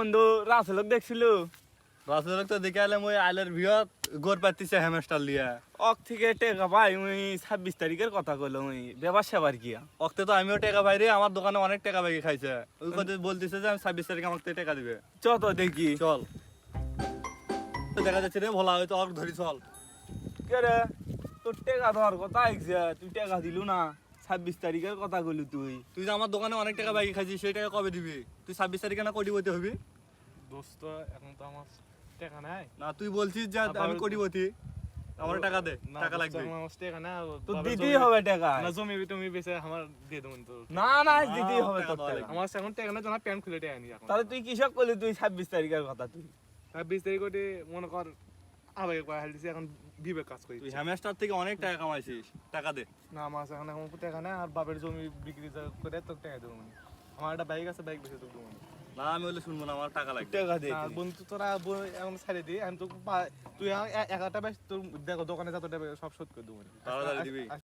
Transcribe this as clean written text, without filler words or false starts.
বন্ধু রাসেলক দেখছিল রাসেলক তো দেখে আইলাম ওই আইলের ভিয়ত গোর পাতিছে হ্যামস্টার লিয়া অক থেকে টেকা ভাই ওই 26 তারিখের কথা কইলো ওই ব্যবসা সেবার গিয়া ওকে তো আমিও টাকা পাই রে, আমার দোকানে অনেক টাকা পাই খাইছে। ওই কথা বলতেছে যে আমি 26 তারিখে আমাকে টাকা দিবে। চত দেখি চল তো দেখা যাচ্ছে রে ভোলা হয়তো অক ধরি চল। কে রে তোর টেকা দেওয়ার কথা আইছে তুই টেকা দিলু না 26 তারিখের কথা কইলু তুই তুই যে আমার দোকানে অনেক টাকা পাই খাইছিস সেই টাকা কবে দিবি? তুই 26 তারিখে না কোটিপতি হবি? দোস্ত এখন তো আমার টাকা নাই। না তুই বলছিস যে আমি কোটিপতি, আমার টাকা দে, টাকা লাগবে। আমার টাকা না তো দিতেই হবে টাকা না, জমি তুমি বেচে আমার দিয়ে দেবেন তো। না না দিতেই হবে তোর টাকা টাকা। আমার এখন টাকা না, জানা প্যান্ট খুলে টাকা নি এখন। তাহলে তুই কিসব করলি তুই 26 তারিখের কথা তুই 20 তারিখ ওটি মনে কর আবেগে কয় হাল দিছি, এখন বিবেক কাজ করি। তুই হ্যামস্টার থেকে অনেক টাকা কামাইছিস, টাকা দে। না আমার এখন টাকা নাই, আর বাপের জমি বিক্রি করে তোকে টাকা দেবো। আমার একটা বাইক আছে, বাইক বেচে তোকে দেবো। না আমি বলে শুনবো না, আমার টাকা লাগবে। টাকা দে না তুই। বন্ধু তোরা এখন ছেড়ে দিই, আমি তোকে তুই 11টা বেশ তোর দেখো দোকানে যত সব শোধ করে দেবো। তাড়াতাড়ি দিবি।